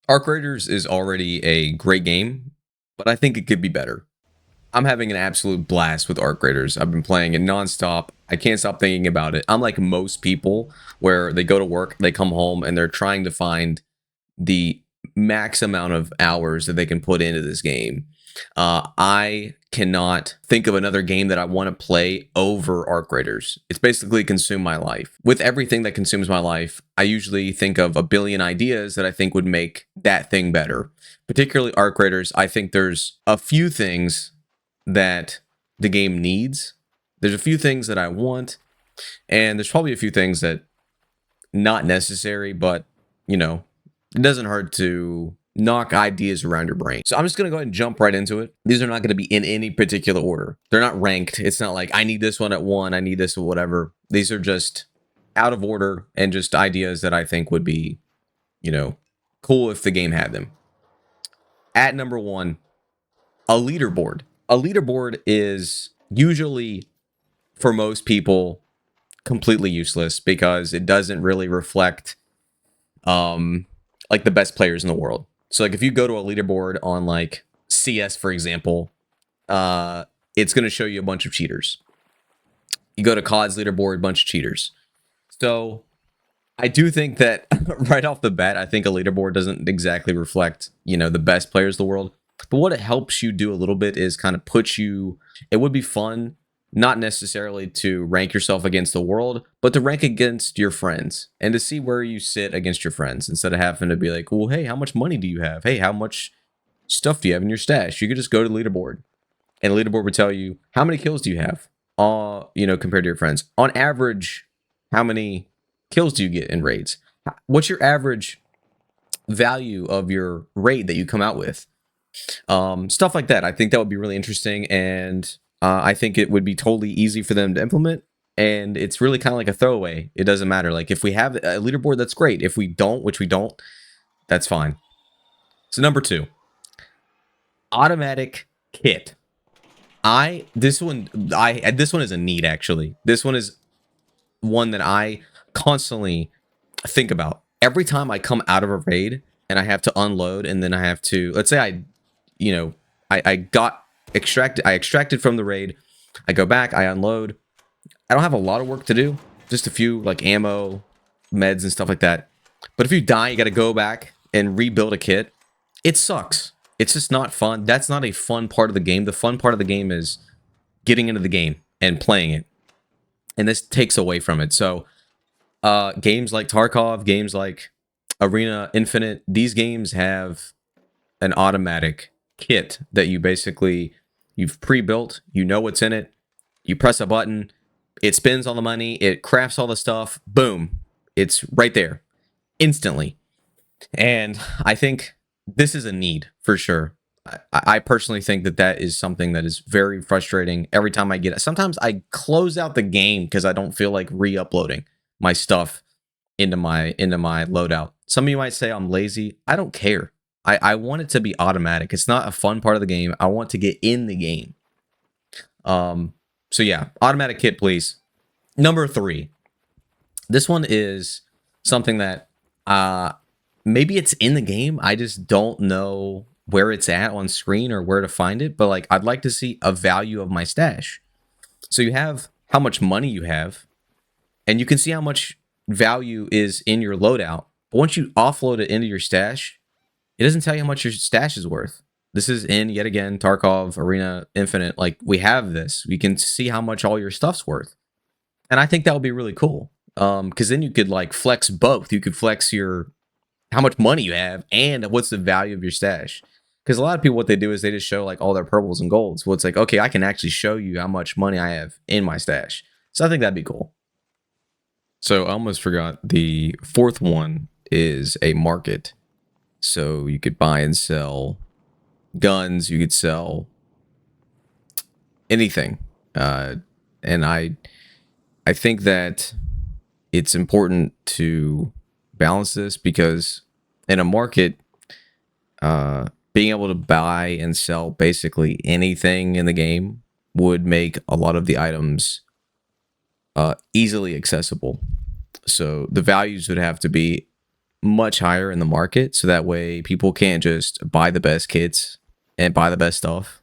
Arc Raiders is already a great game, but I think it could be better. I'm having an absolute blast with Arc Raiders. I've been playing it nonstop. I can't stop thinking about it. I'm like most people where they go to work, they come home, and they're trying to find the max amount of hours that they can put into this game. I cannot think of another game that I want to play over Arc Raiders. It's basically consumed my life. With everything that consumes my life, I usually think of a billion ideas that I think would make that thing better. Particularly Arc Raiders, I think there's a few things that the game needs. There's a few things that I want, and there's probably a few things that not necessary, but you know, it doesn't hurt to knock ideas around your brain. So I'm just going to go ahead and jump right into it. These are not going to be in any particular order. They're not ranked. It's not like I need this one at 1, I need this or whatever. These are just out of order and just ideas that I think would be, cool if the game had them. At number 1, a leaderboard. A leaderboard is usually, for most people, completely useless because it doesn't really reflect like the best players in the world. So like if you go to a leaderboard on like CS, for example, it's going to show you a bunch of cheaters. You go to COD's leaderboard, bunch of cheaters. So I do think that right off the bat, I think a leaderboard doesn't exactly reflect, the best players in the world. But what it helps you do a little bit is kind of it would be fun, not necessarily to rank yourself against the world, but to rank against your friends and to see where you sit against your friends instead of having to be like, well, hey, how much money do you have? Hey, how much stuff do you have in your stash? You could just go to the leaderboard and the leaderboard would tell you how many kills do you have, compared to your friends. On average, how many kills do you get in raids? What's your average value of your raid that you come out with? Stuff like that. I think that would be really interesting, and I think it would be totally easy for them to implement, and it's really kind of like a throwaway. It doesn't matter. Like if we have a leaderboard, that's great. If we don't, which we don't, that's fine. So number 2, automatic kit. This one is a need actually. This one is one that I constantly think about every time I come out of a raid and I have to unload, and then I have to, let's say I got extracted. I extracted from the raid. I go back. I unload. I don't have a lot of work to do. Just a few like ammo, meds, and stuff like that. But if you die, you got to go back and rebuild a kit. It sucks. It's just not fun. That's not a fun part of the game. The fun part of the game is getting into the game and playing it. And this takes away from it. So games like Tarkov, games like Arena Infinite, these games have an automatic kit that you've pre-built, you know what's in it, you press a button, it spends all the money, it crafts all the stuff, boom, it's right there instantly. And I think this is a need for sure. I personally think that is something that is very frustrating every time I get it. Sometimes I close out the game because I don't feel like re-uploading my stuff into my loadout. Some of you might say I'm lazy. I don't care. I want it to be automatic. It's not a fun part of the game. I want to get in the game. So yeah, automatic kit, please. Number 3. This one is something that maybe it's in the game. I just don't know where it's at on screen or where to find it. But like, I'd like to see a value of my stash. So you have how much money you have, and you can see how much value is in your loadout. But once you offload it into your stash, it doesn't tell you how much your stash is worth. This is in, yet again, Tarkov, Arena, Infinite. Like, we have this. We can see how much all your stuff's worth. And I think that would be really cool. Because then you could, like, flex both. You could flex how much money you have and what's the value of your stash. Because a lot of people, what they do is they just show, like, all their purples and golds. Well, it's like, okay, I can actually show you how much money I have in my stash. So I think that'd be cool. So I almost forgot. The 4th one is a market. So you could buy and sell guns, you could sell anything. And I think that it's important to balance this because in a market, being able to buy and sell basically anything in the game would make a lot of the items easily accessible. So the values would have to be much higher in the market, so that way people can't just buy the best kits and buy the best stuff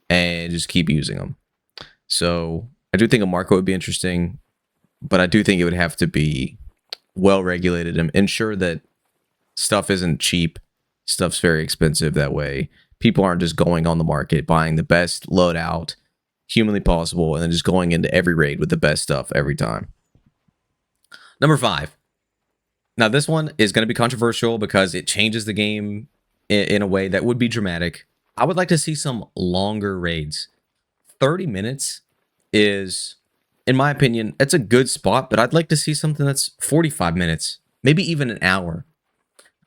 and just keep using them. So I do think a market would be interesting, but I do think it would have to be well regulated and ensure that stuff isn't cheap, stuff's very expensive. That way people aren't just going on the market buying the best loadout humanly possible and then just going into every raid with the best stuff every time. Number 5. Now, this one is going to be controversial because it changes the game in a way that would be dramatic. I would like to see some longer raids. 30 minutes is, in my opinion, it's a good spot, but I'd like to see something that's 45 minutes, maybe even an hour.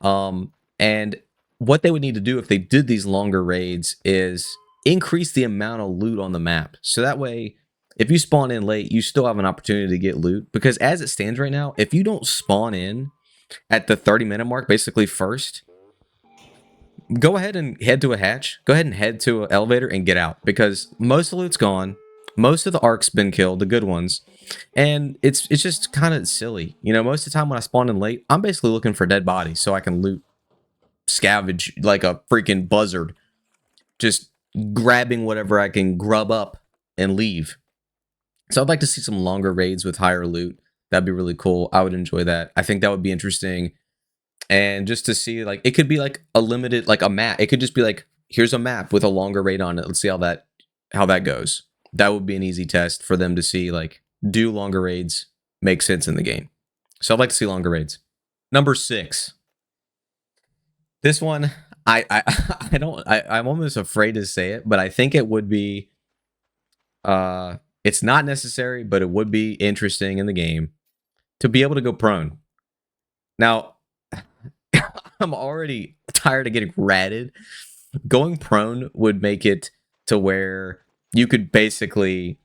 And what they would need to do if they did these longer raids is increase the amount of loot on the map. So that way, if you spawn in late, you still have an opportunity to get loot. Because as it stands right now, if you don't spawn in at the 30-minute mark, basically first, go ahead and head to a hatch. Go ahead and head to an elevator and get out. Because most of the loot's gone. Most of the arcs been killed, the good ones. And it's just kind of silly. You know, most of the time when I spawn in late, I'm basically looking for dead bodies so I can loot, scavenge like a freaking buzzard. Just grabbing whatever I can grub up and leave. So I'd like to see some longer raids with higher loot. That'd be really cool. I would enjoy that. I think that would be interesting. And just to see, like, it could be like a limited, like a map. It could just be like, here's a map with a longer raid on it. Let's see how that goes. That would be an easy test for them to see, like, do longer raids make sense in the game? So I'd like to see longer raids. Number 6. This one, I'm almost afraid to say it, but I think it would be, it's not necessary, but it would be interesting in the game to be able to go prone. Now, I'm already tired of getting ratted. Going prone would make it to where you could basically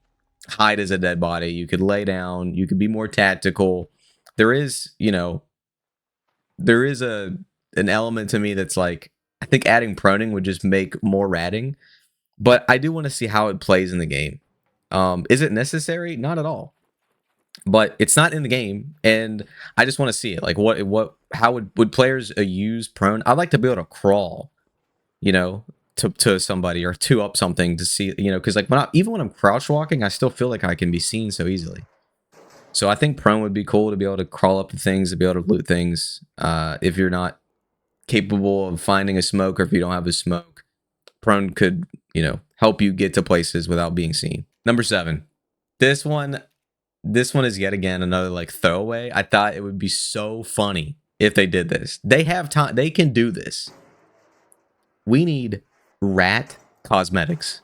hide as a dead body. You could lay down. You could be more tactical. There is, an element to me that's like, I think adding proning would just make more ratting. But I do want to see how it plays in the game. Is it necessary? Not at all. But it's not in the game, and I just want to see it. Like, how would players use prone? I'd like to be able to crawl, to somebody or two up something to see, because like even when I'm crouch walking, I still feel like I can be seen so easily. So I think prone would be cool to be able to crawl up to things, to be able to loot things. If you're not capable of finding a smoke, or if you don't have a smoke, prone could, help you get to places without being seen. Number 7. This one is yet again another like throwaway. I thought it would be so funny if they did this. They have time. They can do this. We need rat cosmetics.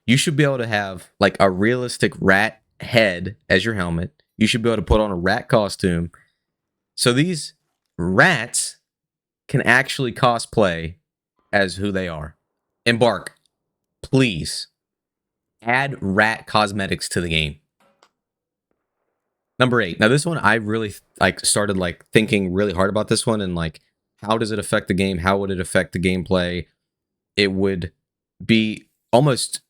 You should be able to have like a realistic rat head as your helmet. You should be able to put on a rat costume. So these rats can actually cosplay as who they are. Embark, please. Add rat cosmetics to the game. Number 8. Now this one, I really started thinking really hard about this one, and like, how does it affect the game? How would it affect the gameplay? It would be almost,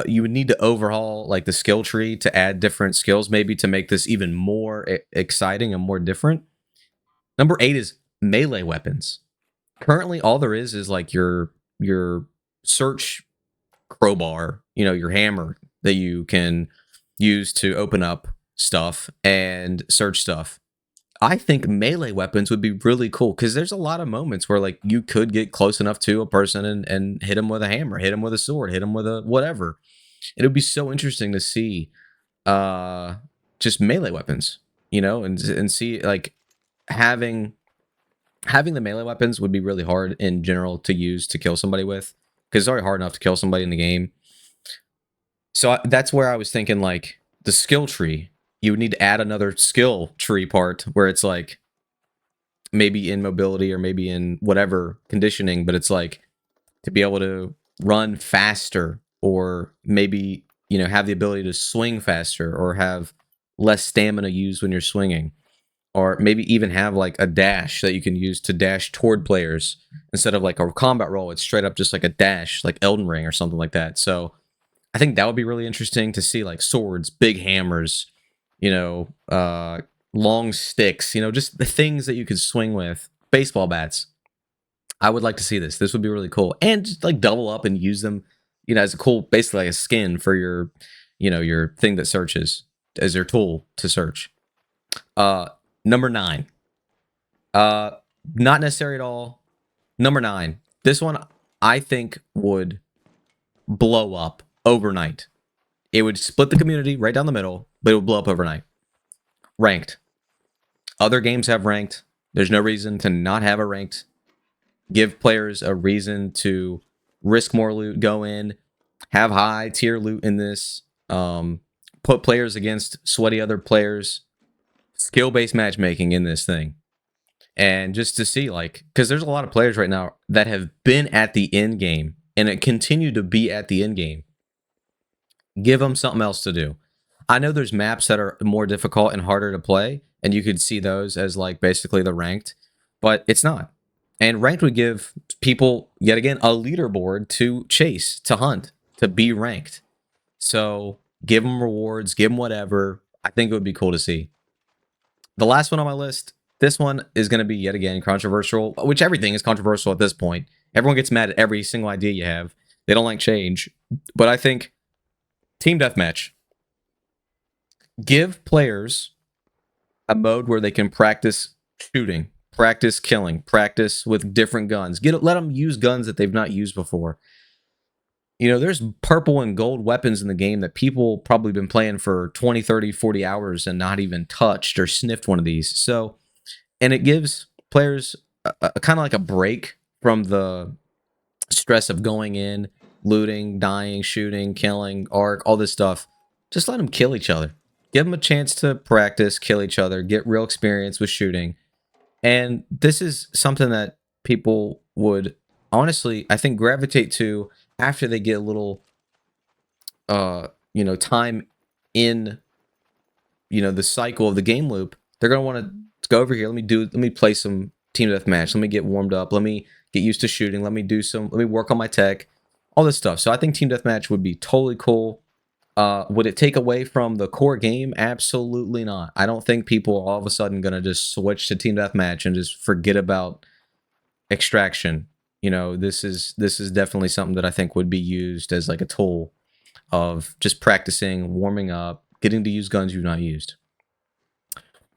you would need to overhaul like the skill tree to add different skills, maybe to make this even more exciting and more different. Number 8 is melee weapons. Currently, all there is like your search crowbar, your hammer that you can use to open up stuff and search stuff. I think melee weapons would be really cool because there's a lot of moments where like you could get close enough to a person and hit him with a hammer, hit him with a sword, hit him with a whatever. It would be so interesting to see just melee weapons, and see like having the melee weapons would be really hard in general to use to kill somebody with, because it's already hard enough to kill somebody in the game. So that's where I was thinking like the skill tree. You would need to add another skill tree part where it's like maybe in mobility or maybe in whatever conditioning, but it's like to be able to run faster, or maybe, have the ability to swing faster, or have less stamina used when you're swinging, or maybe even have like a dash that you can use to dash toward players instead of like a combat roll. It's straight up just like a dash, like Elden Ring or something like that. So I think that would be really interesting to see, like swords, big hammers, long sticks, just the things that you could swing with, baseball bats. I would like to see this. This would be really cool. And just like double up and use them, as a cool, basically like a skin for your thing that searches as your tool to search. Number 9. Uh, Not necessary at all. Number 9. This one I think would blow up overnight. It would split the community right down the middle, but it would blow up overnight. Ranked. Other games have ranked. There's no reason to not have a ranked. Give players a reason to risk more loot, go in, have high tier loot in this, put players against sweaty other players, skill-based matchmaking in this thing. And just to see, because there's a lot of players right now that have been at the end game and it continue to be at the end game. Give them something else to do. I know there's maps that are more difficult and harder to play, and you could see those as basically the ranked, but it's not. And ranked would give people, yet again, a leaderboard to chase, to hunt, to be ranked. So give them rewards, give them whatever. I think it would be cool to see. The last one on my list, this one is going to be, yet again, controversial, which everything is controversial at this point. Everyone gets mad at every single idea you have. They don't like change. But I think Team Deathmatch. Give players a mode where they can practice shooting, practice killing, practice with different guns. Let them use guns that they've not used before. There's purple and gold weapons in the game that people probably been playing for 20, 30, 40 hours and not even touched or sniffed one of these. So, and it gives players a kind of like a break from the stress of going in, looting, dying, shooting, killing, arc, all this stuff. Just let them kill each other. Give them a chance to practice, kill each other, get real experience with shooting. And this is something that people would honestly, I think, gravitate to after they get a little, time in, the cycle of the game loop. They're going to want to go over here. Let me play some Team Deathmatch. Let me get warmed up. Let me get used to shooting. Let me work on my tech, all this stuff. So I think Team Deathmatch would be totally cool. Would it take away from the core game? Absolutely not. I don't think people are all of a sudden going to just switch to Team Deathmatch and just forget about extraction. This is definitely something that I think would be used as like a tool of just practicing, warming up, getting to use guns you've not used.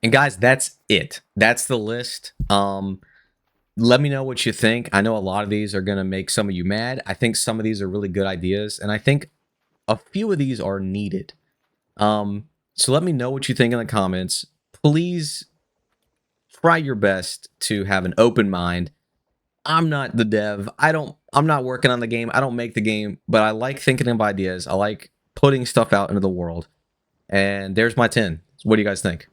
And guys, that's it. That's the list. Let me know what you think. I know a lot of these are going to make some of you mad. I think some of these are really good ideas, and I think a few of these are needed. So let me know what you think in the comments. Please try your best to have an open mind. I'm not the dev. I'm not working on the game. I don't make the game, but I like thinking of ideas. I like putting stuff out into the world. And there's my 10. What do you guys think?